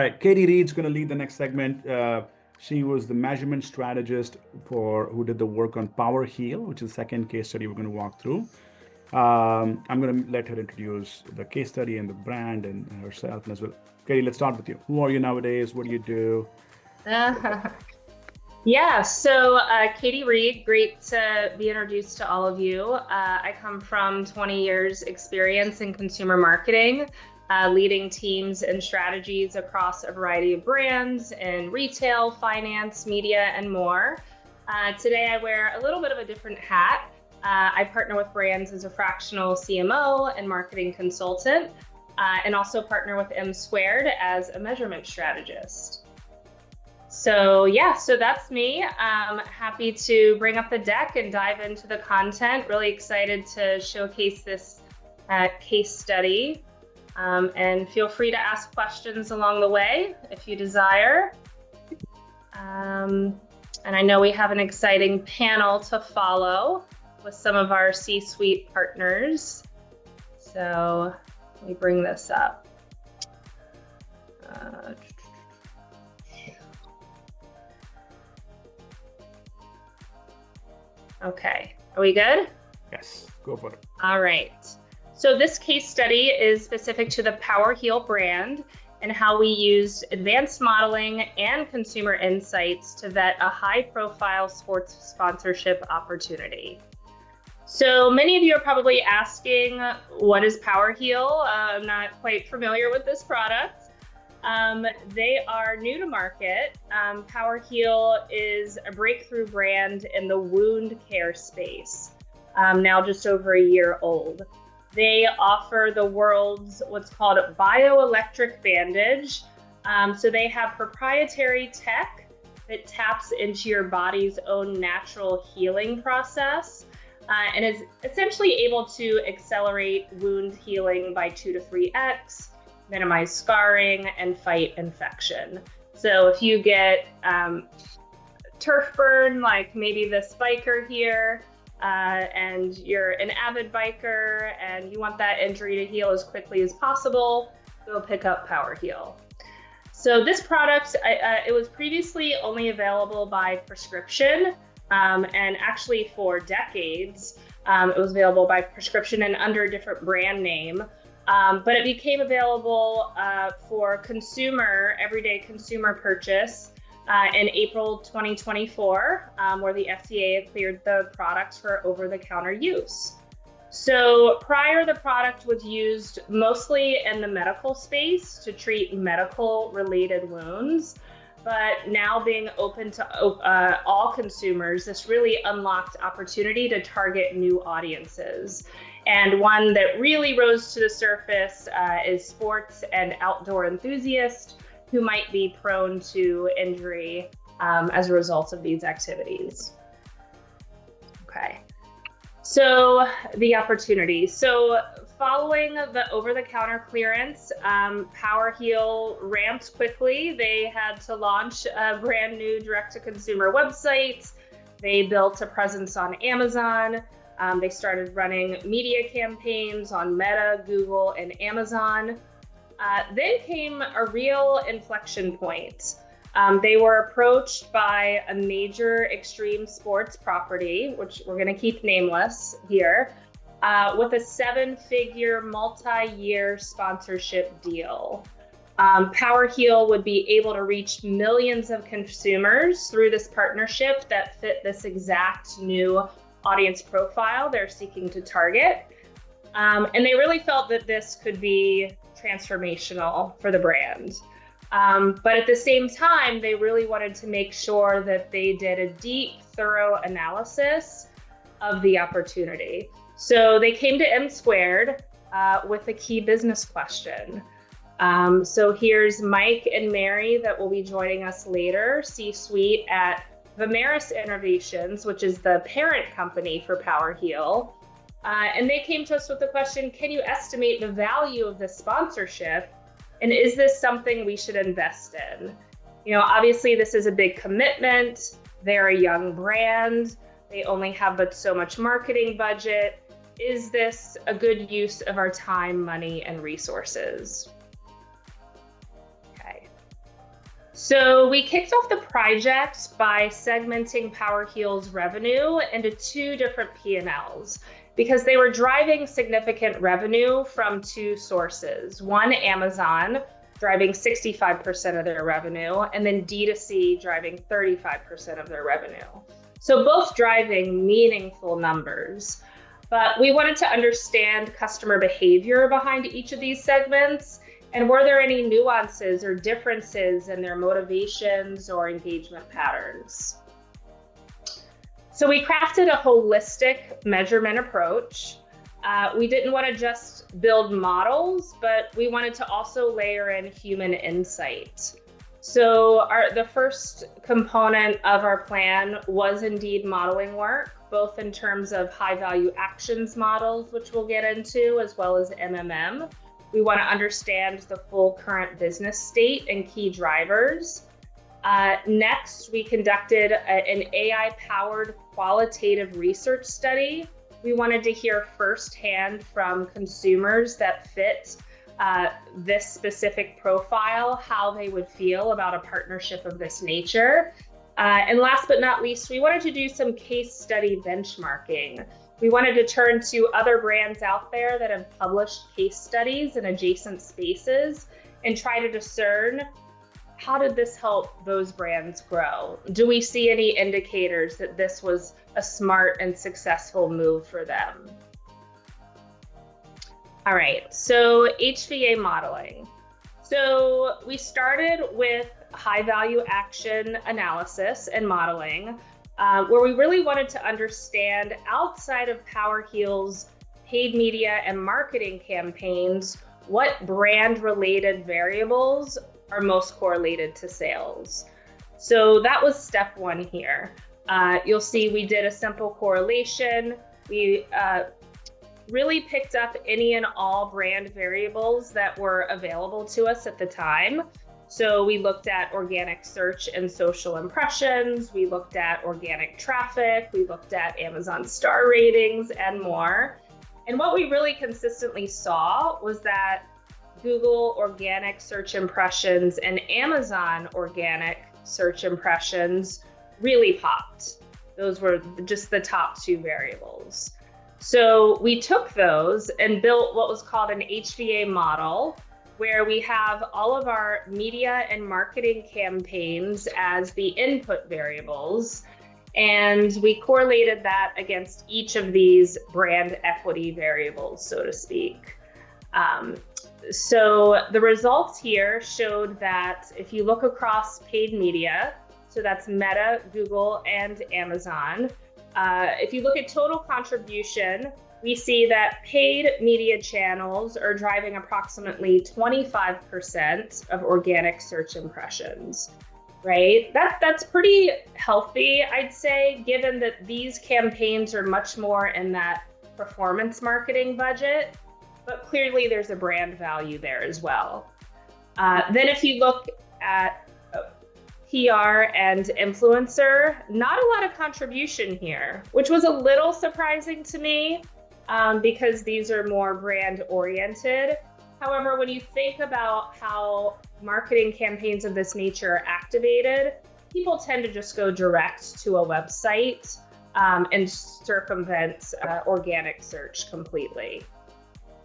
right, Katie Reed's going to lead the next segment. She was the measurement strategist who did the work on PowerHeal, which is the second case study we're going to walk through. I'm going to let her introduce the case study and the brand and herself as well. Katie, let's start with you. Who are you nowadays? What do you do? Yeah, so Katie Reed, great to be introduced to all of you. I come from 20 years experience in consumer marketing, leading teams and strategies across a variety of brands in retail, finance, media, and more. Today I wear a little bit of a different hat. I partner with brands as a fractional CMO and marketing consultant, and also partner with M Squared as a measurement strategist. So yeah, so that's me. Happy to bring up the deck and dive into the content. Really excited to showcase this case study. And feel free to ask questions along the way if you desire. And I know we have an exciting panel to follow with some of our C-suite partners. So let me bring this up. Okay, are we good? Yes, go for it. All right. So this case study is specific to the PowerHeal brand and how we used advanced modeling and consumer insights to vet a high-profile sports sponsorship opportunity. So many of you are probably asking, what is PowerHeal? I'm not quite familiar with this product. They are new to market. PowerHeal is a breakthrough brand in the wound care space, now just over a year old. They offer the world's what's called a bioelectric bandage. So they have proprietary tech that taps into your body's own natural healing process and is essentially able to accelerate wound healing by 2 to 3x, minimize scarring, and fight infection. So if you get turf burn, like maybe this biker here, and you're an avid biker and you want that injury to heal as quickly as possible, go pick up PowerHeal. So this product, it was previously only available by prescription, and actually for decades, it was available by prescription and under a different brand name. But it became available for everyday consumer purchase in April 2024, where the FDA had cleared the product for over-the-counter use. So prior, the product was used mostly in the medical space to treat medical-related wounds, but now being open to all consumers, this really unlocked opportunity to target new audiences. And one that really rose to the surface is sports and outdoor enthusiasts who might be prone to injury as a result of these activities. Okay, so the opportunity. So following the over-the-counter clearance, PowerHeal ramped quickly. They had to launch a brand new direct-to-consumer website. They built a presence on Amazon. They started running media campaigns on Meta, Google, and Amazon. Then came a real inflection point. They were approached by a major extreme sports property, which we're going to keep nameless here, with a 7-figure multi-year sponsorship deal. PowerHeal would be able to reach millions of consumers through this partnership that fit this exact new audience profile they're seeking to target. And they really felt that this could be transformational for the brand. But at the same time, they really wanted to make sure that they did a deep, thorough analysis of the opportunity. So they came to M Squared with a key business question. So here's Mike and Mary that will be joining us later, C-suite at Vimeris Innovations, which is the parent company for PowerHeal. And they came to us with the question, can you estimate the value of this sponsorship? And is this something we should invest in? You know, obviously this is a big commitment. They're a young brand. They only have but so much marketing budget. Is this a good use of our time, money, and resources? Okay. So we kicked off the project by segmenting PowerHeal's revenue into two different P&Ls because they were driving significant revenue from two sources. One, Amazon, driving 65% of their revenue, and then D2C driving 35% of their revenue. So both driving meaningful numbers. But we wanted to understand customer behavior behind each of these segments. And were there any nuances or differences in their motivations or engagement patterns? So we crafted a holistic measurement approach. We didn't want to just build models, but we wanted to also layer in human insight. So the first component of our plan was indeed modeling work, both in terms of high value actions models, which we'll get into, as well as MMM. We want to understand the full current business state and key drivers. Next, we conducted an AI-powered qualitative research study. We wanted to hear firsthand from consumers that fit this specific profile, how they would feel about a partnership of this nature. And last but not least, we wanted to do some case study benchmarking. We wanted to turn to other brands out there that have published case studies in adjacent spaces and try to discern, how did this help those brands grow? Do we see any indicators that this was a smart and successful move for them? All right, so HVA modeling. So we started with high value action analysis and modeling, where we really wanted to understand, outside of PowerHeal's paid media and marketing campaigns, what brand related variables are most correlated to sales. So that was step one here. You'll see we did a simple correlation. We really picked up any and all brand variables that were available to us at the time. So we looked at organic search and social impressions, we looked at organic traffic, we looked at Amazon star ratings and more. And what we really consistently saw was that Google organic search impressions and Amazon organic search impressions really popped. Those were just the top two variables. So we took those and built what was called an HVA model, where we have all of our media and marketing campaigns as the input variables. And we correlated that against each of these brand equity variables, so to speak. So the results here showed that if you look across paid media, so that's Meta, Google, and Amazon, if you look at total contribution, we see that paid media channels are driving approximately 25% of organic search impressions, right? That's pretty healthy, I'd say, given that these campaigns are much more in that performance marketing budget, but clearly there's a brand value there as well. Then if you look at PR and influencer, not a lot of contribution here, which was a little surprising to me. Because these are more brand oriented. However, when you think about how marketing campaigns of this nature are activated, people tend to just go direct to a website and circumvent organic search completely.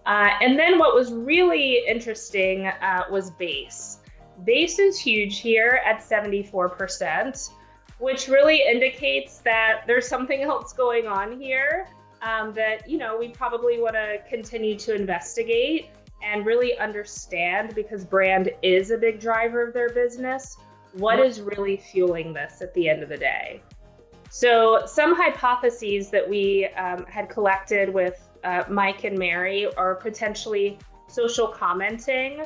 And then what was really interesting was base. Base is huge here at 74%, which really indicates that there's something else going on here. That, we probably want to continue to investigate and really understand, because brand is a big driver of their business, what is really fueling this at the end of the day. So some hypotheses that we had collected with Mike and Mary are potentially social commenting.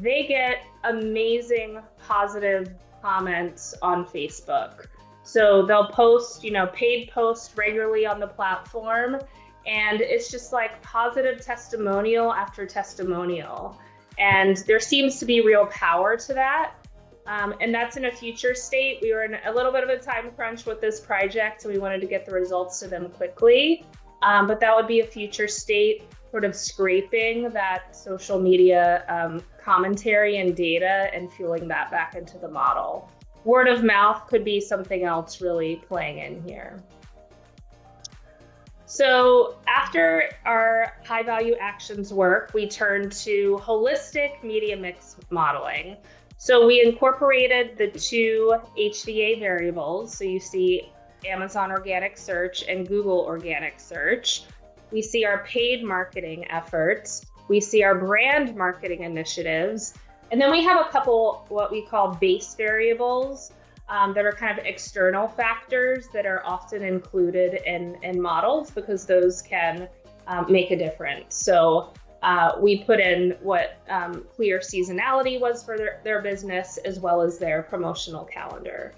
They get amazing positive comments on Facebook. So they'll post, paid posts regularly on the platform, and it's just like positive testimonial after testimonial. And there seems to be real power to that. And that's in a future state. We were in a little bit of a time crunch with this project, and we wanted to get the results to them quickly. But that would be a future state, sort of scraping that social media commentary and data and fueling that back into the model. Word of mouth could be something else really playing in here. So after our high value actions work, we turn to holistic media mix modeling. So we incorporated the 2 HDA variables. So you see Amazon organic search and Google organic search. We see our paid marketing efforts. We see our brand marketing initiatives. And then we have a couple what we call base variables that are kind of external factors that are often included in models because those can make a difference. So we put in what clear seasonality was for their business as well as their promotional calendar.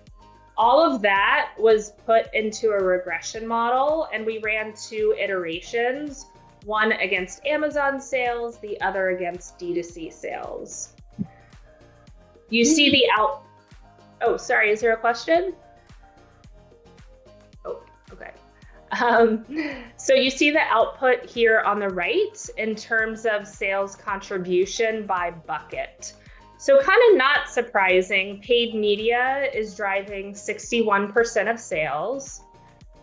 All of that was put into a regression model, and we ran 2 iterations, one against Amazon sales, the other against D2C sales. You see the Oh, sorry, is there a question? Oh, okay. So you see the output here on the right in terms of sales contribution by bucket. So kind of not surprising, paid media is driving 61% of sales.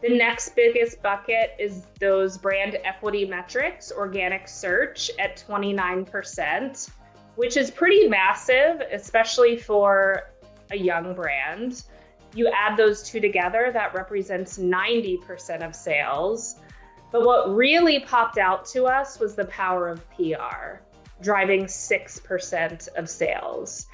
The next biggest bucket is those brand equity metrics, organic search at 29%, which is pretty massive, especially for a young brand. You add those 2 together, that represents 90% of sales. But what really popped out to us was the power of PR, driving 6% of sales.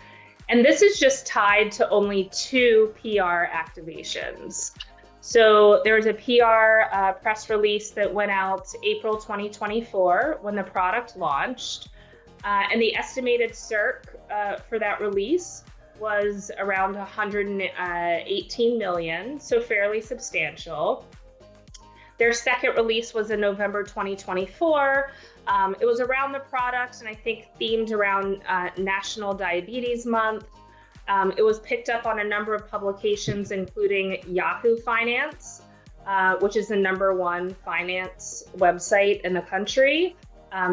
And this is just tied to only 2 PR activations. So there's a PR press release that went out April 2024 when the product launched. And the estimated CIRC for that release was around 118 million, so fairly substantial. Their second release was in November 2024. It was around the product and I think themed around National Diabetes Month. It was picked up on a number of publications, including Yahoo Finance, which is the #1 finance website in the country.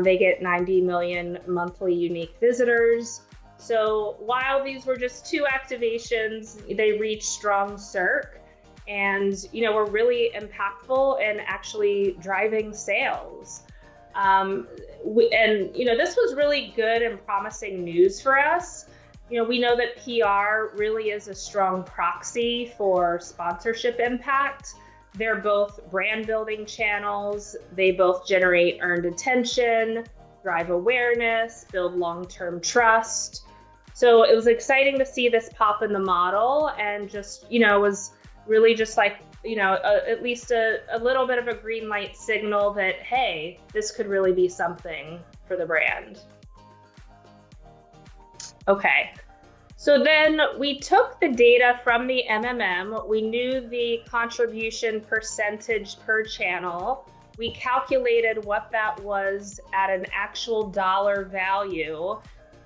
They get 90 million monthly unique visitors. So while these were just 2 activations, they reached strong CIRC and, were really impactful in actually driving sales. This was really good and promising news for us. We know that PR really is a strong proxy for sponsorship impact. They're both brand building channels. They both generate earned attention, drive awareness, build long-term trust. So it was exciting to see this pop in the model and just, was really just like, at least a little bit of a green light signal that, hey, this could really be something for the brand. Okay. So then we took the data from the MMM. We knew the contribution percentage per channel. We calculated what that was at an actual dollar value,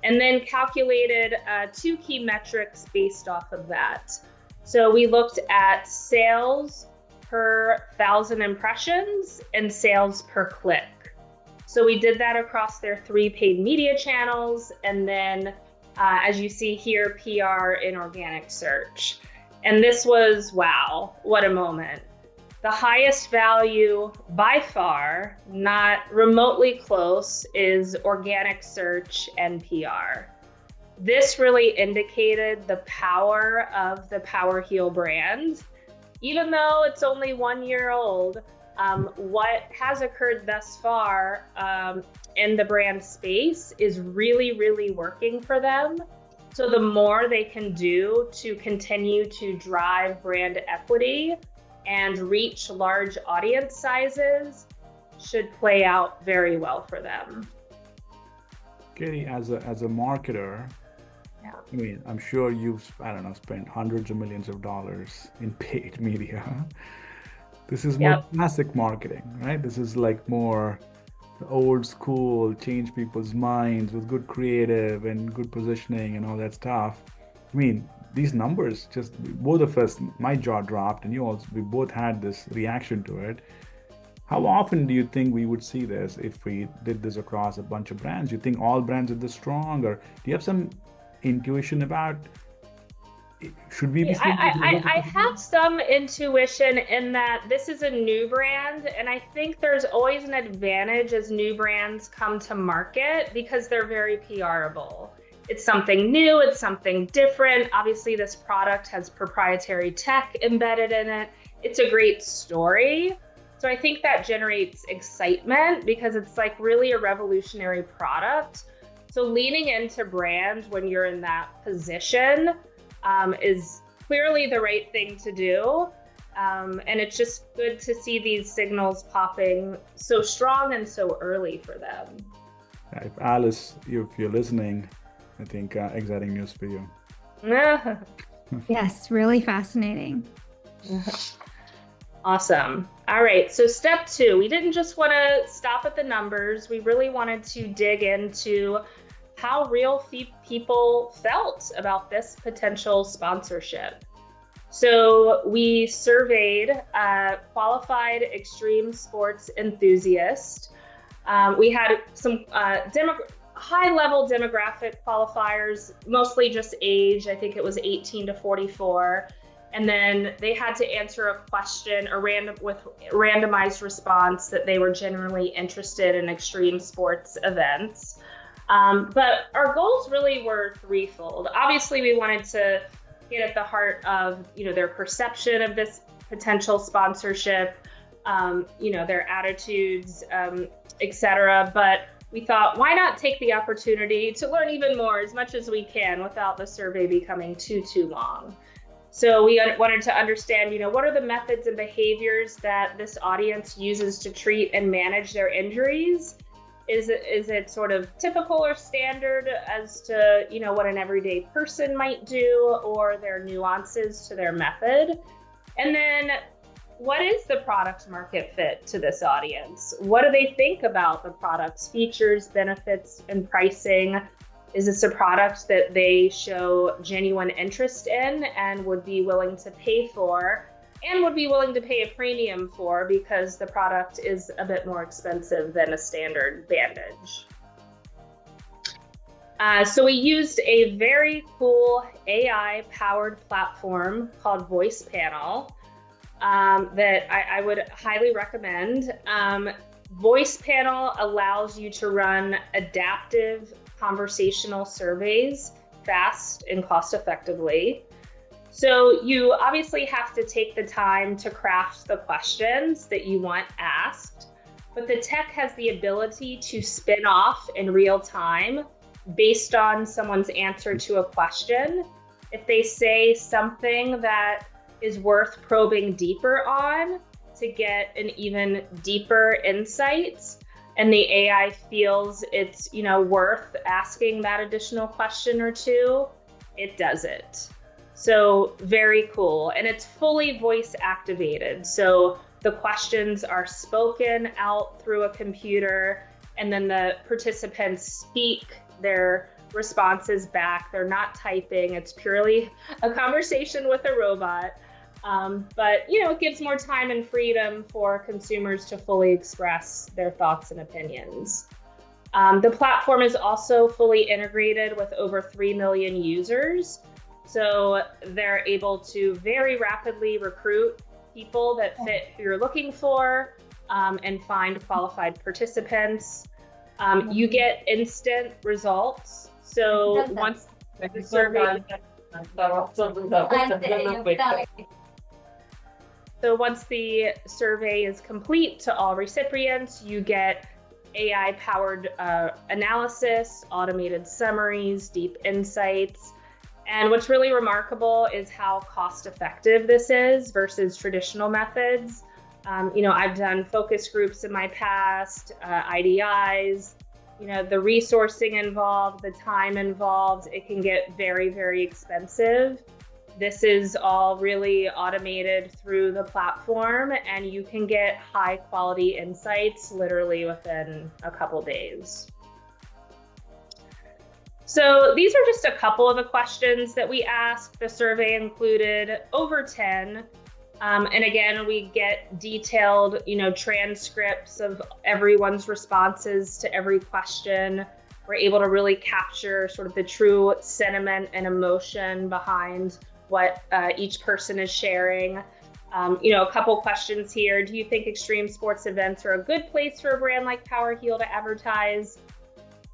and then calculated 2 key metrics based off of that. So we looked at sales per 1,000 impressions and sales per click. So we did that across their 3 paid media channels, and then as you see here, PR in organic search. And this was, wow, what a moment. The highest value by far, not remotely close, is organic search and PR. This really indicated the power of the PowerHeal brand. Even though it's only 1 year old, what has occurred thus far in the brand space is really, really working for them. So the more they can do to continue to drive brand equity and reach large audience sizes should play out very well for them. Katie, as a marketer, Yeah. I mean, I'm sure you've, spent hundreds of millions of dollars in paid media. This is more classic marketing, right? This is like more the old school, change people's minds with good creative and good positioning and all that stuff. I mean, these numbers, just both of us, my jaw dropped, and we both had this reaction to it. How often do you think we would see this if we did this across a bunch of brands? Do you think all brands are this strong, or do you have some intuition about should we be I, seeing this result? I have some intuition in that this is a new brand, and I think there's always an advantage as new brands come to market because they're very PRable. It's something new, it's something different. Obviously, this product has proprietary tech embedded in it. It's a great story. So I think that generates excitement because it's like really a revolutionary product. So leaning into brand when you're in that position is clearly the right thing to do. And it's just good to see these signals popping so strong and so early for them. If Alice, if you're listening, I think exciting news for you. Yes, really fascinating. Awesome. All right. So step 2, we didn't just want to stop at the numbers. We really wanted to dig into how real people felt about this potential sponsorship. So we surveyed qualified extreme sports enthusiasts. We had some high-level demographic qualifiers, mostly just age. I think it was 18 to 44. And then they had to answer a question with randomized response that they were generally interested in extreme sports events. But our goals really were threefold. Obviously, we wanted to get at the heart of, their perception of this potential sponsorship, their attitudes, etc. But we thought, why not take the opportunity to learn even more as much as we can without the survey becoming too long. So we wanted to understand, what are the methods and behaviors that this audience uses to treat and manage their injuries? Is it sort of typical or standard as to, what an everyday person might do, or their nuances to their method? And then what is the product market fit to this audience? What do they think about the product's features, benefits, and pricing? Is this a product that they show genuine interest in and would be willing to pay for, and would be willing to pay a premium for because the product is a bit more expensive than a standard bandage? So we used a very cool AI-powered platform called Voice Panel that I would highly recommend. Voice Panel allows you to run adaptive conversational surveys fast and cost effectively. So you obviously have to take the time to craft the questions that you want asked, but the tech has the ability to spin off in real time based on someone's answer to a question. If they say something that is worth probing deeper on to get an even deeper insight, and the AI feels it's, worth asking that additional question or two, it does it. So very cool. And it's fully voice activated. So the questions are spoken out through a computer, and then the participants speak their responses back. They're not typing. It's purely a conversation with a robot. But, it gives more time and freedom for consumers to fully express their thoughts and opinions. The platform is also fully integrated with over 3 million users. So they're able to very rapidly recruit people that fit who you're looking for, and find qualified participants. You get instant results. So once the survey once the survey is complete to all recipients, you get AI-powered analysis, automated summaries, deep insights. And what's really remarkable is how cost-effective this is versus traditional methods. I've done focus groups in my past, IDIs, the resourcing involved, the time involved, it can get very, very expensive. This is all really automated through the platform, and you can get high quality insights literally within a couple days. So these are just a couple of the questions that we asked. The survey included over 10. And again, we get detailed, transcripts of everyone's responses to every question. We're able to really capture sort of the true sentiment and emotion behind what each person is sharing. A couple questions here. Do you think extreme sports events are a good place for a brand like PowerHeal to advertise?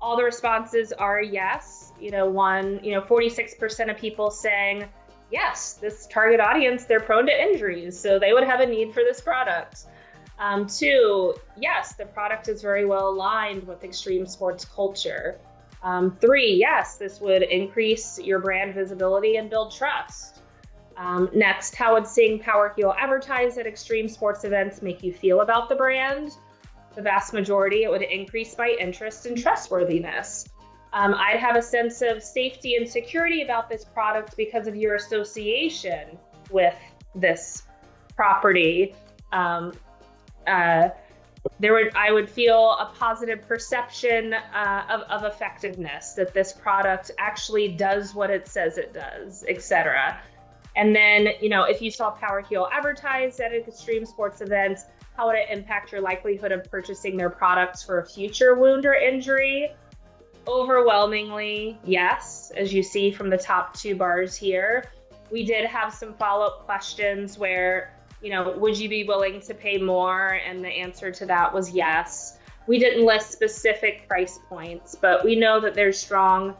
All the responses are yes. 46% of people saying, yes, this target audience, they're prone to injuries, so they would have a need for this product. 2, yes, the product is very well aligned with extreme sports culture. 3, yes, this would increase your brand visibility and build trust. Next, how would seeing PowerHeal advertised at extreme sports events make you feel about the brand? The vast majority, it would increase my interest and trustworthiness. I'd have a sense of safety and security about this product because of your association with this property. I would feel a positive perception of effectiveness, that this product actually does what it says it does, etc. And then, if you saw PowerHeal advertised at extreme sports events, how would it impact your likelihood of purchasing their products for a future wound or injury? Overwhelmingly, yes, as you see from the top 2 bars here. We did have some follow-up questions where, would you be willing to pay more? And the answer to that was yes. We didn't list specific price points, but we know that there's strong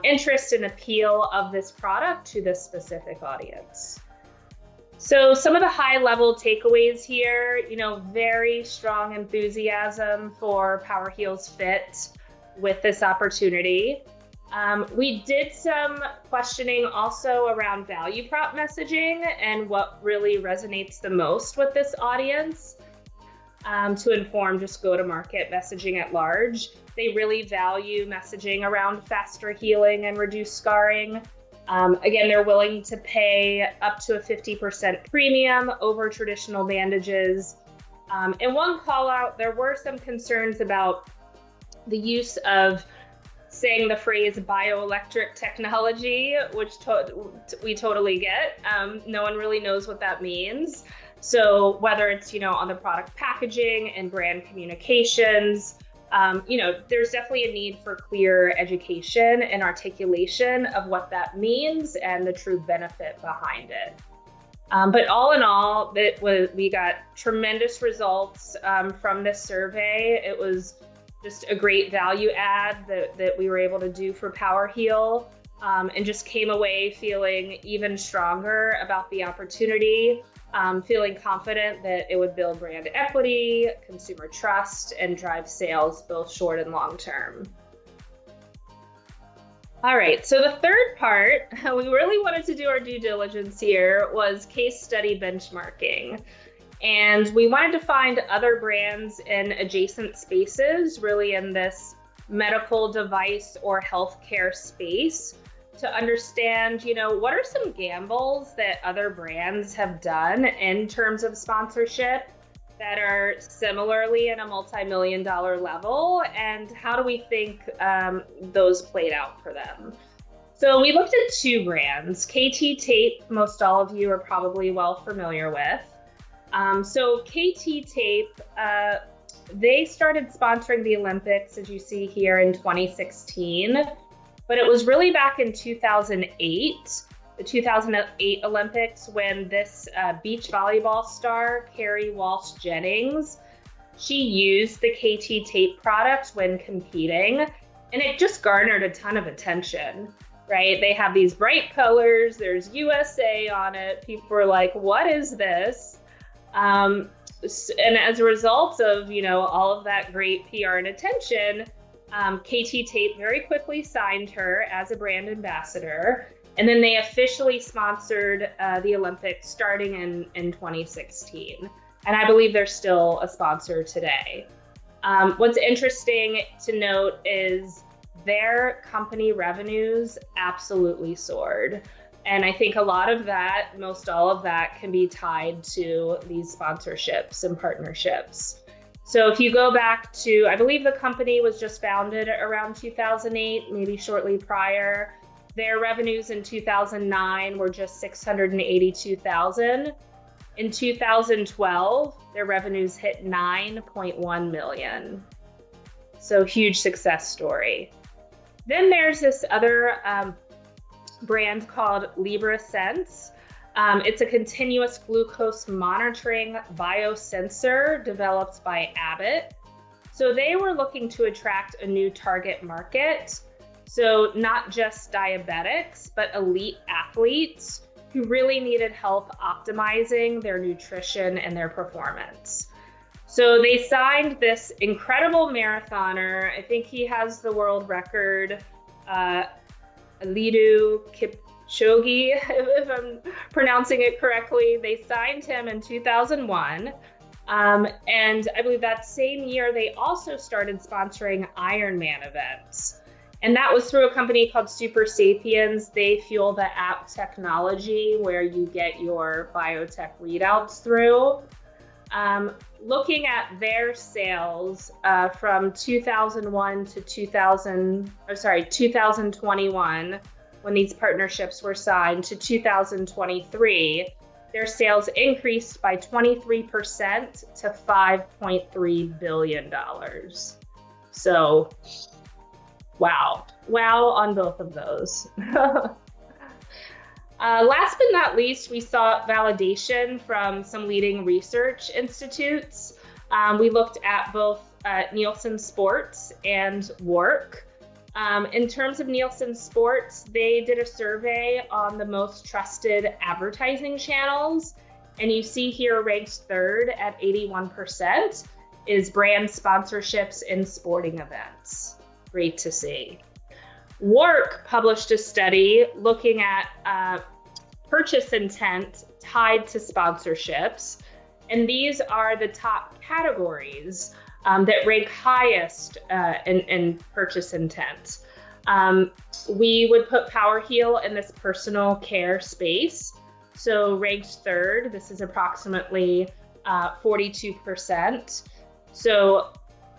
interest and appeal of this product to this specific audience. So some of the high-level takeaways here, very strong enthusiasm for PowerHeal's fit with this opportunity. We did some questioning also around value prop messaging and what really resonates the most with this audience to inform just go-to-market messaging at large. They really value messaging around faster healing and reduced scarring. Again, they're willing to pay up to a 50% premium over traditional bandages. And one call out, there were some concerns about the use of saying the phrase bioelectric technology, which we totally get. No one really knows what that means. So whether it's, on the product packaging and brand communications, there's definitely a need for clear education and articulation of what that means and the true benefit behind it. But all in all, we got tremendous results from this survey. It was just a great value add that we were able to do for PowerHeal, and just came away feeling even stronger about the opportunity, feeling confident that it would build brand equity, consumer trust, and drive sales both short and long term. All right, so the third part, we really wanted to do our due diligence here, was case study benchmarking. And we wanted to find other brands in adjacent spaces, really in this medical device or healthcare space, to understand, what are some gambles that other brands have done in terms of sponsorship that are similarly in a multi-million-dollar level, and how do we think those played out for them? So we looked at 2 brands. KT Tape, most all of you are probably well familiar with. So KT Tape, they started sponsoring the Olympics, as you see here, in 2016, but it was really back in 2008, the 2008 Olympics, when this beach volleyball star, Carrie Walsh Jennings, she used the KT Tape product when competing, and it just garnered a ton of attention, right? They have these bright colors, there's USA on it, people were like, what is this? And as a result of, all of that great PR and attention, KT Tape very quickly signed her as a brand ambassador. And then they officially sponsored the Olympics starting in 2016. And I believe they're still a sponsor today. What's interesting to note is their company revenues absolutely soared. And I think a lot of that, most all of that, can be tied to these sponsorships and partnerships. So if you go back to, I believe the company was just founded around 2008, maybe shortly prior. Their revenues in 2009 were just $682,000. In 2012, their revenues hit 9.1 million. So huge success story. Then there's this other brand called LibraSense. It's a continuous glucose monitoring biosensor developed by Abbott. So they were looking to attract a new target market. So not just diabetics, but elite athletes who really needed help optimizing their nutrition and their performance. So they signed this incredible marathoner. I think he has the world record, Eliud Kipchoge, if I'm pronouncing it correctly. They signed him in 2001. And I believe that same year, they also started sponsoring Ironman events. And that was through a company called Super Sapiens. They fuel the app technology where you get your biotech readouts through. Looking at their sales from 2001 to 2021, when these partnerships were signed, to 2023, their sales increased by 23% to $5.3 billion. So, wow on both of those. Last but not least, we saw validation from some leading research institutes. We looked at both Nielsen Sports and WARC. In terms of Nielsen Sports, they did a survey on the most trusted advertising channels. And you see here ranked third at 81% is brand sponsorships in sporting events. Great to see. WARC published a study looking at purchase intent tied to sponsorships. And these are the top categories that rank highest in purchase intent. We would put PowerHeal in this personal care space. So ranked third, this is approximately 42%. So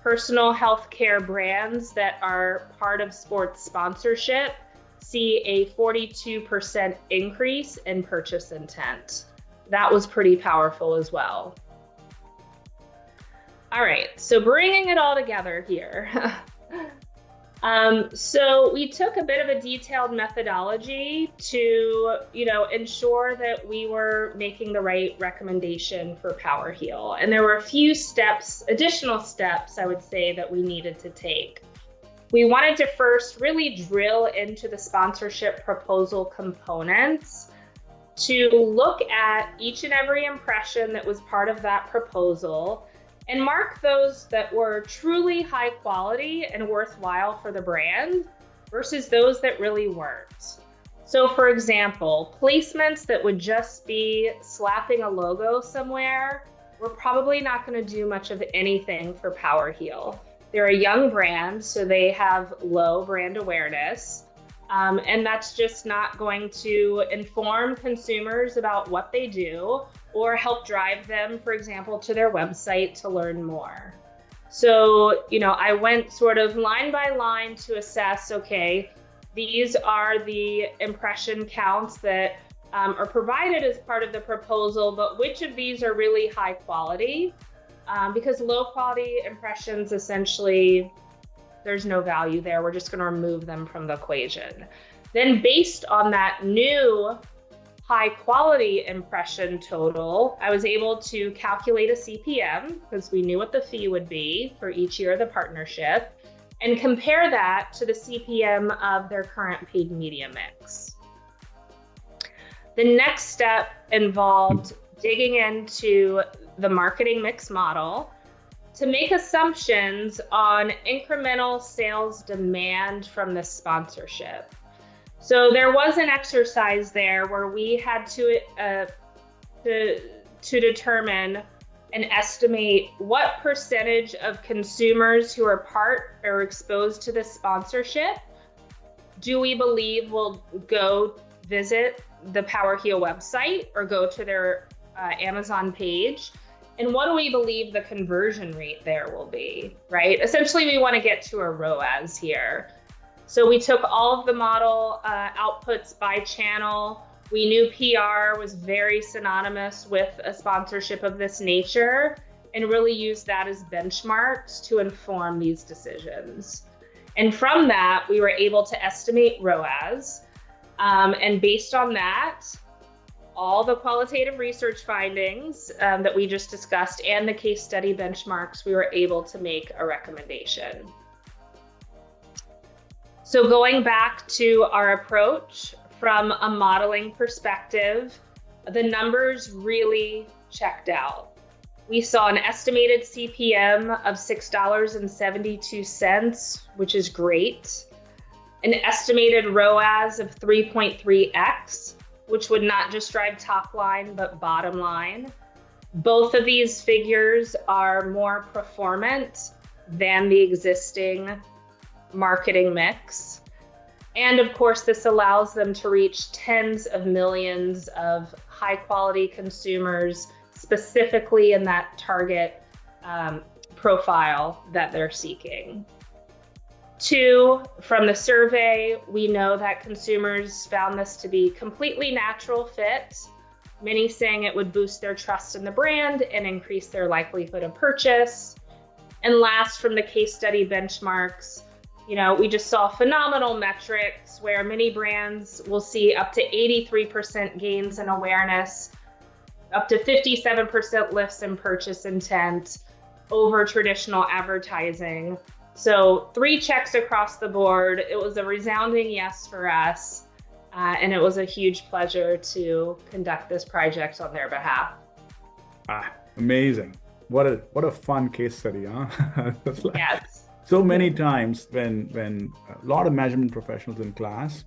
personal healthcare brands that are part of sports sponsorship see a 42% increase in purchase intent. That was pretty powerful as well. All right, so bringing it all together here. So we took a bit of a detailed methodology to, ensure that we were making the right recommendation for PowerHeal. And there were a few additional steps, I would say, that we needed to take. We wanted to first really drill into the sponsorship proposal components to look at each and every impression that was part of that proposal and mark those that were truly high quality and worthwhile for the brand versus those that really weren't. So for example, placements that would just be slapping a logo somewhere, we're probably not going to do much of anything for PowerHeal. They're a young brand, so they have low brand awareness. And that's just not going to inform consumers about what they do or help drive them, for example, to their website to learn more. So, I went sort of line by line to assess, okay, these are the impression counts that are provided as part of the proposal, but which of these are really high quality? Because low quality impressions, essentially, there's no value there. We're just going to remove them from the equation. Then based on that new high quality impression total, I was able to calculate a CPM because we knew what the fee would be for each year of the partnership and compare that to the CPM of their current paid media mix. The next step involved digging into the marketing mix model to make assumptions on incremental sales demand from the sponsorship. So there was an exercise there where we had to determine and estimate what percentage of consumers who are part or exposed to this sponsorship do we believe will go visit the PowerHeal website or go to their Amazon page. And what do we believe the conversion rate there will be, right? Essentially, we want to get to a ROAS here. So we took all of the model outputs by channel. We knew PR was very synonymous with a sponsorship of this nature and really used that as benchmarks to inform these decisions. And from that, we were able to estimate ROAS. And based on that, all the qualitative research findings that we just discussed and the case study benchmarks, we were able to make a recommendation. So going back to our approach from a modeling perspective, the numbers really checked out. We saw an estimated CPM of $6.72, which is great. An estimated ROAS of 3.3x, which would not just drive top line, but bottom line. Both of these figures are more performant than the existing marketing mix. And of course, this allows them to reach tens of millions of high quality consumers, specifically in that target profile that they're seeking. 2, from the survey, we know that consumers found this to be completely natural fit, many saying it would boost their trust in the brand and increase their likelihood of purchase. And last, from the case study benchmarks, we just saw phenomenal metrics where many brands will see up to 83% gains in awareness, up to 57% lifts in purchase intent over traditional advertising. So 3 checks across the board. It was a resounding yes for us. And it was a huge pleasure to conduct this project on their behalf. Amazing. What a fun case study, huh? Yes. So many times when a lot of measurement professionals in class,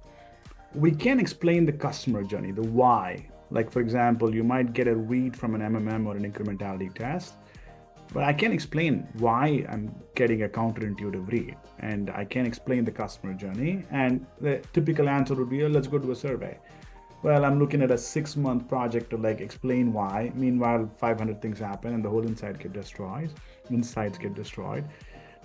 we can't explain the customer journey, the why. Like, for example, you might get a read from an MMM or an incrementality test, but I can't explain why I'm getting a counterintuitive read, and I can't explain the customer journey. And the typical answer would be, let's go to a survey. Well, I'm looking at a 6-month project to explain why. Meanwhile, 500 things happen and the whole insights get destroyed.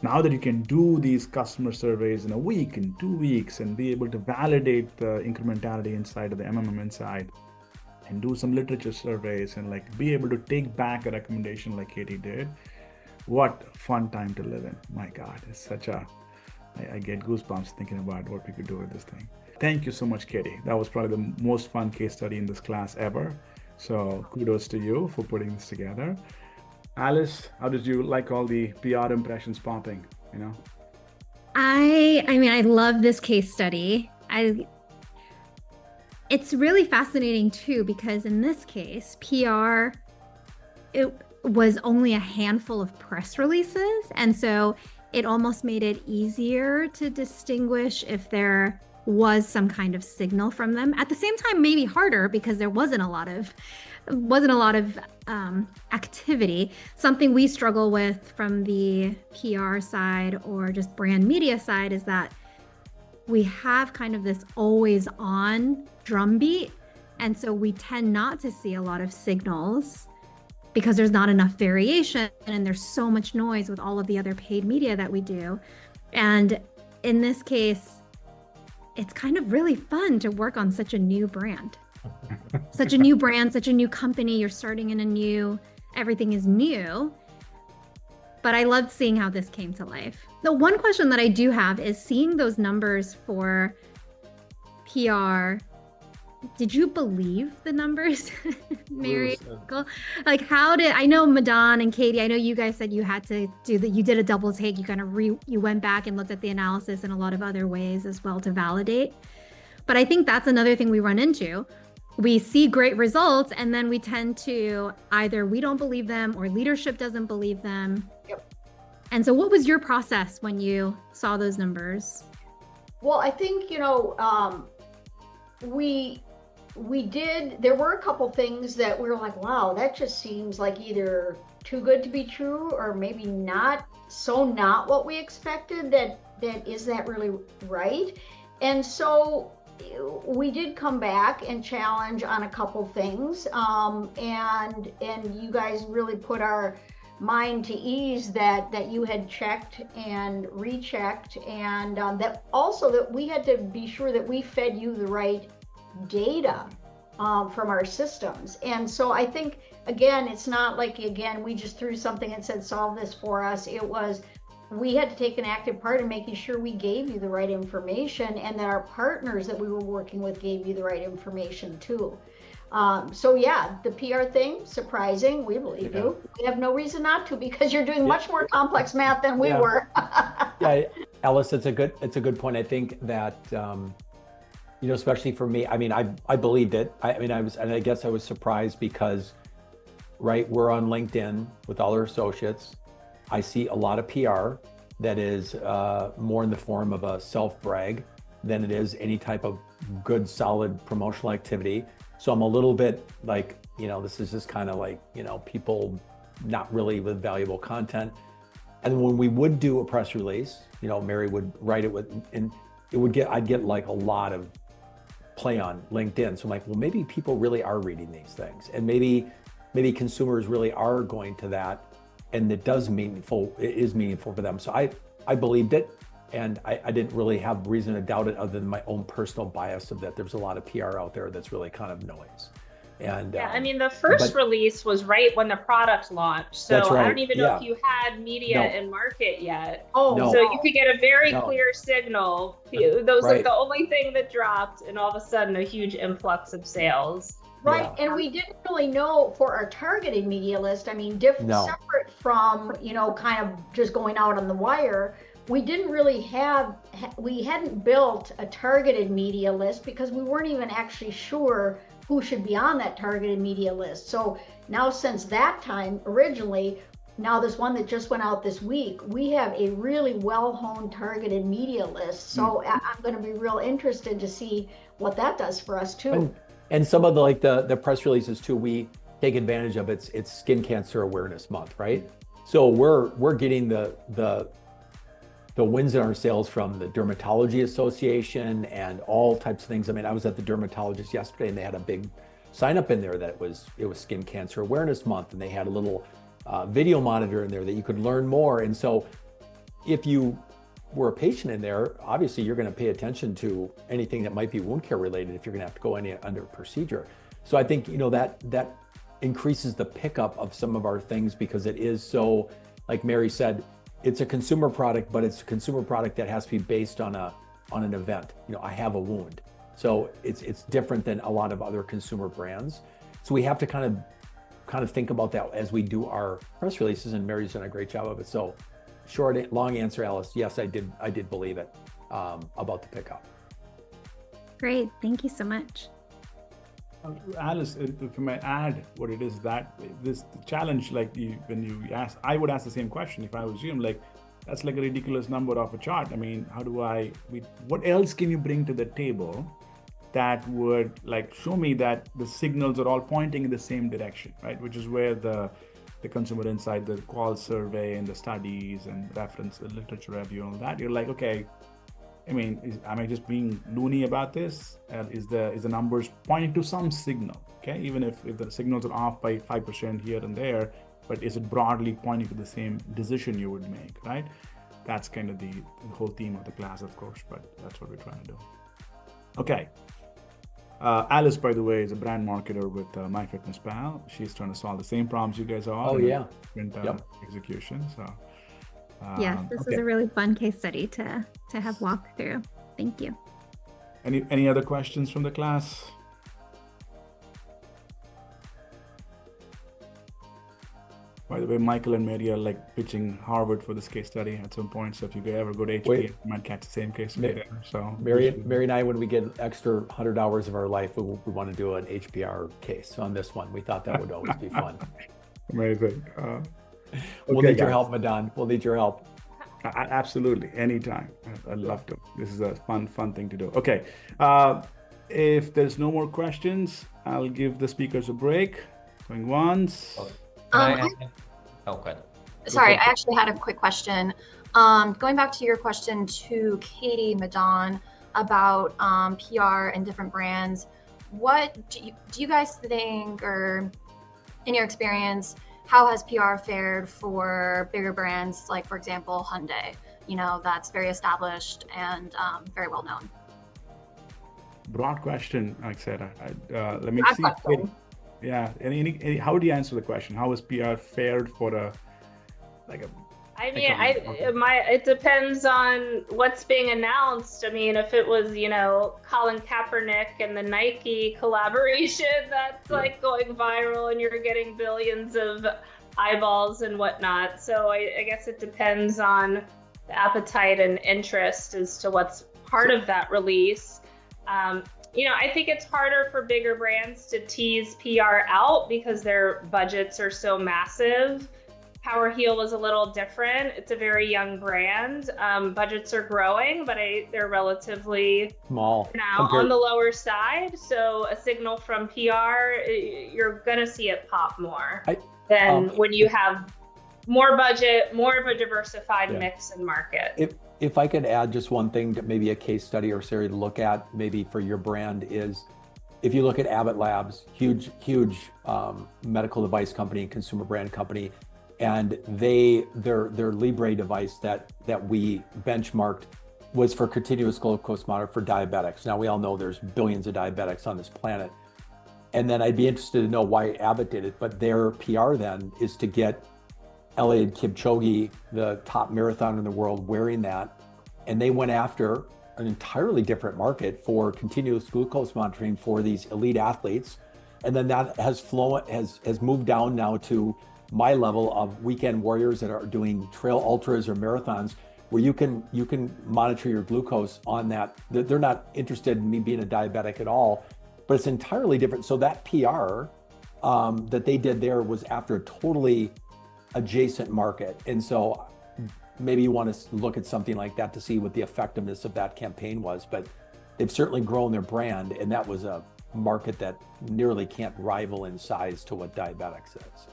Now that you can do these customer surveys in a week, in 2 weeks, and be able to validate the incrementality inside of the MMM inside, and do some literature surveys, and be able to take back a recommendation like Katie did, what a fun time to live in. My God, it's I get goosebumps thinking about what we could do with this thing. Thank you so much, Katie. That was probably the most fun case study in this class ever. So kudos to you for putting this together. Alice, how did you like all the PR impressions popping? I love this case study. It's really fascinating too, because in this case, PR, it was only a handful of press releases. And so it almost made it easier to distinguish if there was some kind of signal from them. At the same time, maybe harder because there wasn't a lot of activity. Something we struggle with from the PR side or just brand media side is that we have kind of this always on drumbeat. And so we tend not to see a lot of signals because there's not enough variation and there's so much noise with all of the other paid media that we do. And in this case, it's kind of really fun to work on such a new brand. Such a new brand, such a new company. You're starting in everything is new. But I loved seeing how this came to life. The one question that I do have is seeing those numbers for PR. Did you believe the numbers, Mary? I know Madan and Katie, I know you guys said you had to you did a double take. You kind of you went back and looked at the analysis in a lot of other ways as well to validate. But I think that's another thing we run into. We see great results and then we tend to either we don't believe them or leadership doesn't believe them. Yep. And so what was your process when you saw those numbers? Well, I think, there were a couple things that we were like, wow, that just seems like either too good to be true or maybe not what we expected, that is that really right? And so we did come back and challenge on a couple things, and you guys really put our mind to ease that you had checked and rechecked, and that also that we had to be sure that we fed you the right data from our systems. And so I think, again, it's not like, again, we just threw something and said, solve this for us. It was, we had to take an active part in making sure we gave you the right information, and that our partners that we were working with gave you the right information too. So yeah, the PR thing, surprising. We believe you. We have no reason not to, because you're doing much more complex math than we were. Yeah, Alice, it's a good point. I think that especially for me, I mean, I believed it. I guess I was surprised because, right, we're on LinkedIn with all our associates. I see a lot of PR that is more in the form of a self-brag than it is any type of good, solid promotional activity. So I'm a little bit like, this is just kind of like, people not really with valuable content. And when we would do a press release, Mary would write it with, and I'd get like a lot of play on LinkedIn. So I'm like, well, maybe people really are reading these things, and maybe consumers really are going to that, and it is meaningful for them. So I believed it, and I didn't really have reason to doubt it other than my own personal bias of that there's a lot of PR out there that's really kind of noise. And yeah, I mean, the first release was right when the product launched. So that's right. I don't even know if you had media in market yet. Oh, No. So you could get a very clear signal. Those like the only thing that dropped, and all of a sudden a huge influx of sales. Right, and we didn't really know for our targeted media list. I mean, separate from, kind of just going out on the wire, we didn't really we hadn't built a targeted media list because we weren't even actually sure who should be on that targeted media list. So now, since that time originally, now this one that just went out this week, we have a really well-honed targeted media list. So I'm going to be real interested to see what that does for us too. And some of the press releases too, we take advantage of. It's Skin Cancer Awareness Month, right? So we're getting the wins in our sales from the Dermatology Association and all types of things. I mean, I was at the dermatologist yesterday, and they had a big sign up in there that it was Skin Cancer Awareness Month, and they had a little video monitor in there that you could learn more. And so if you were a patient in there, obviously you're going to pay attention to anything that might be wound care related if you're going to have to go under procedure. So I think, that increases the pickup of some of our things, because it is so, like Mary said, it's a consumer product, but it's a consumer product that has to be based on an event. I have a wound. So it's different than a lot of other consumer brands. So we have to kind of think about that as we do our press releases, and Mary's done a great job of it. So long answer, Alice. Yes, I did believe it about the pickup. Great. Thank you so much. Alice, if I may add what it is that this challenge, like when you ask, I would ask the same question if I was you. Like, that's like a ridiculous number off a chart. I mean, what else can you bring to the table that would like show me that the signals are all pointing in the same direction, right? Which is where the consumer insight, the qual survey, and the studies and reference, the literature review, and all that. You're like, okay, I mean, am I just being loony about this? Is the numbers pointing to some signal? Okay, even if the signals are off by 5% here and there, but is it broadly pointing to the same decision you would make, right? That's kind of the whole theme of the class, of course, but that's what we're trying to do. Okay. Alice, by the way, is a brand marketer with MyFitnessPal. She's trying to solve the same problems you guys are. Oh, yeah. Different execution. So. Yes, this was a really fun case study to have walked through. Thank you. Any other questions from the class? By the way, Michael and Mary are like pitching Harvard for this case study at some point. So if you ever go to HPA, you might catch the same case study there. So Mary and I, when we get extra 100 hours of our life, we want to do an HPR case on this one. We thought that would always be fun. Amazing. We'll need your help, Madan. We'll need your help. Absolutely. Anytime. I'd love to. This is a fun thing to do. Okay. If there's no more questions, I'll give the speakers a break. Going once. Good. Sorry, I actually had a quick question. Going back to your question to Katie, Madan, about PR and different brands, what do you guys think, or in your experience, how has PR fared for bigger brands, like, for example, Hyundai, that's very established and very well known? broad question, like I said. Let me Broad see. question. Yeah. How would you answer the question? How is PR fared for I mean, it depends on what's being announced. I mean, if it was, Colin Kaepernick and the Nike collaboration that's like going viral and you're getting billions of eyeballs and whatnot. So I guess it depends on the appetite and interest as to what's part of that release. I think it's harder for bigger brands to tease PR out because their budgets are so massive. PowerHeal was a little different. It's a very young brand. Budgets are growing, but they're relatively small now on the lower side. So a signal from PR, you're going to see it pop more than when you have more budget, more of a diversified mix in market. If I could add just one thing, to maybe a case study or Sari to look at maybe for your brand is, if you look at Abbott Labs, huge medical device company, consumer brand company, and their Libre device that we benchmarked was for continuous glucose monitor for diabetics. Now we all know there's billions of diabetics on this planet. And then I'd be interested to know why Abbott did it, but their PR then is to get Eliud Kipchoge, the top marathoner in the world, wearing that. And they went after an entirely different market for continuous glucose monitoring for these elite athletes. And then that has moved down now to my level of weekend warriors that are doing trail ultras or marathons, where you can monitor your glucose on that. They're not interested in me being a diabetic at all, but it's entirely different. So that PR that they did there was after a totally adjacent market. And so maybe you want to look at something like that to see what the effectiveness of that campaign was, but they've certainly grown their brand, and that was a market that nearly can't rival in size to what diabetics is.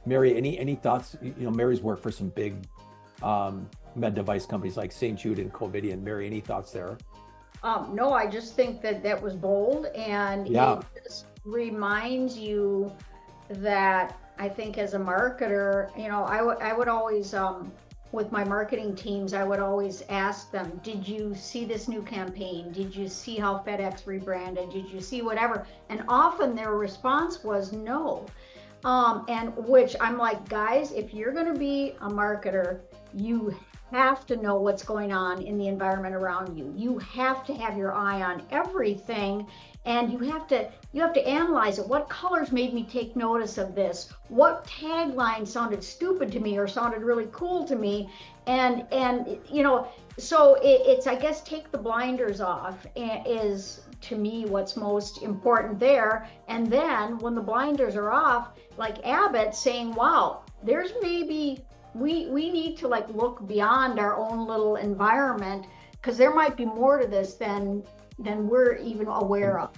Mary, any thoughts? Mary's worked for some big med device companies like St. Jude and Covidien. Mary, any thoughts there? No, I just think that was bold, and it just reminds you that I think as a marketer, I would always, with my marketing teams, I would always ask them, did you see this new campaign? Did you see how FedEx rebranded? Did you see whatever? And often their response was no. And which I'm like, guys, if you're going to be a marketer, you have to know what's going on in the environment around you. You have to have your eye on everything, and you have to analyze it. What colors made me take notice of this? What tagline sounded stupid to me or sounded really cool to me? And so it's, I guess, take the blinders off is to me what's most important there. And then when the blinders are off, like Abbott saying, wow, there's maybe we need to look beyond our own little environment, because there might be more to this than we're even aware of.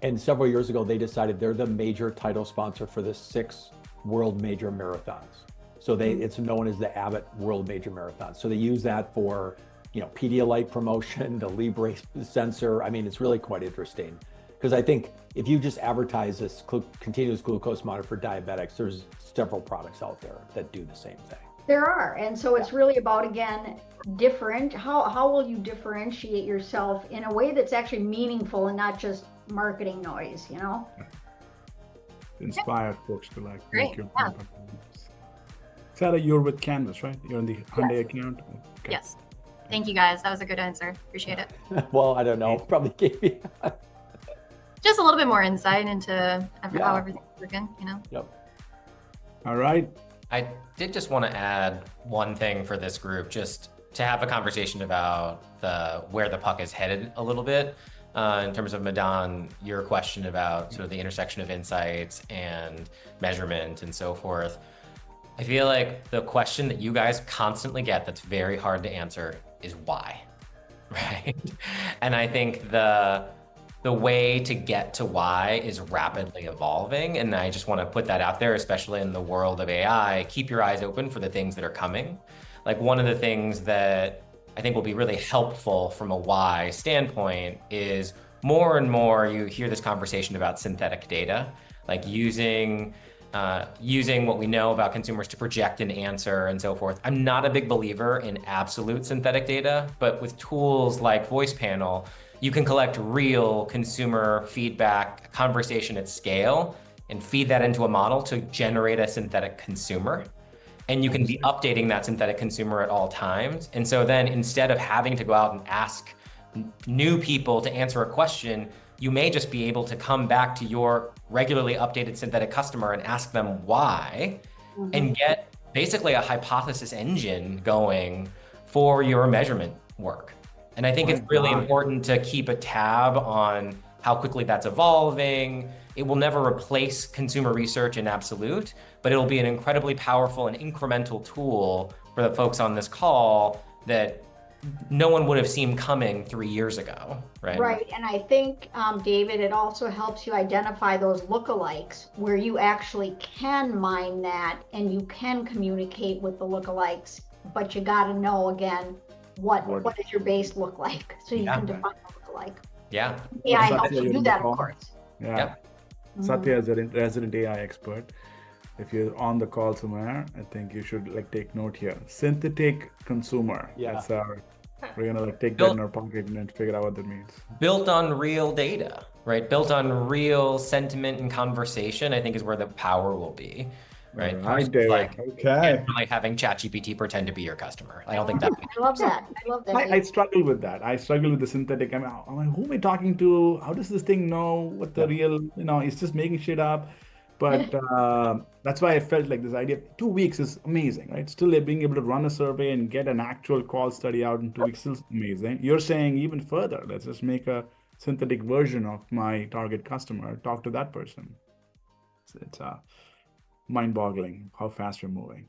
And several years ago, they decided they're the major title sponsor for the 6 world major marathons. So it's known as the Abbott World Major Marathon. So they use that for, Pedialyte promotion, the Libre sensor. I mean, it's really quite interesting, because I think if you just advertise this continuous glucose monitor for diabetics, there's several products out there that do the same thing. There are. And so it's really about, again, how will you differentiate yourself in a way that's actually meaningful and not just marketing noise, Inspire folks to Great. Yeah. Sarah, you're with Canvas, right? You're in the Hyundai account? Okay. Yes. Thank you, guys. That was a good answer. Appreciate it. Well, I don't know. Probably gave me Just a little bit more insight into how everything's working, Yep. All right. I did just want to add one thing for this group, just to have a conversation about where the puck is headed a little bit. In terms of Madan, your question about sort of the intersection of insights and measurement and so forth. I feel like the question that you guys constantly get that's very hard to answer is why, right? And I think the way to get to why is rapidly evolving. And I just want to put that out there, especially in the world of AI. Keep your eyes open for the things that are coming. Like, one of the things that I think will be really helpful from a why standpoint is more and more you hear this conversation about synthetic data, like using what we know about consumers to project an answer and so forth. I'm not a big believer in absolute synthetic data, but with tools like Voice Panel, you can collect real consumer feedback, conversation at scale, and feed that into a model to generate a synthetic consumer. And you can be updating that synthetic consumer at all times. And so then instead of having to go out and ask new people to answer a question, you may just be able to come back to your regularly updated synthetic customer and ask them why, and get basically a hypothesis engine going for your measurement work. And I think it's really important to keep a tab on how quickly that's evolving. It will never replace consumer research in absolute, but it'll be an incredibly powerful and incremental tool for the folks on this call that no one would have seen coming 3 years ago, right? Right, and I think, David, it also helps you identify those lookalikes where you actually can mine that and you can communicate with the lookalikes, but you got to know again what does your base look like, so you can define a lookalike. Yeah. AI helps you do that, of course. Yeah. Yep. Satya is a resident AI expert. If you're on the call somewhere, I think you should take note here. Synthetic consumer. Yeah. That's we're gonna take that in our pocket and figure out what that means. Built on real data, right? Built on real sentiment and conversation, I think is where the power will be, right? Right, David. Okay. Like having ChatGPT pretend to be your customer. I don't think that. I love that. I love that. I struggle with that. I struggle with the synthetic. I'm like, who am I talking to? How does this thing know what the real, it's just making shit up. But that's why I felt like this idea of 2 weeks is amazing, right? Still being able to run a survey and get an actual call study out in 2 weeks is amazing. You're saying even further, let's just make a synthetic version of my target customer, talk to that person. It's mind-boggling how fast we're moving.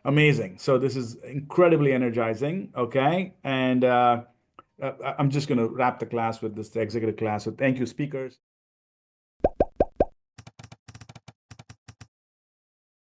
Amazing. So this is incredibly energizing, okay? And I'm just going to wrap the class with this, the executive class. So thank you, speakers.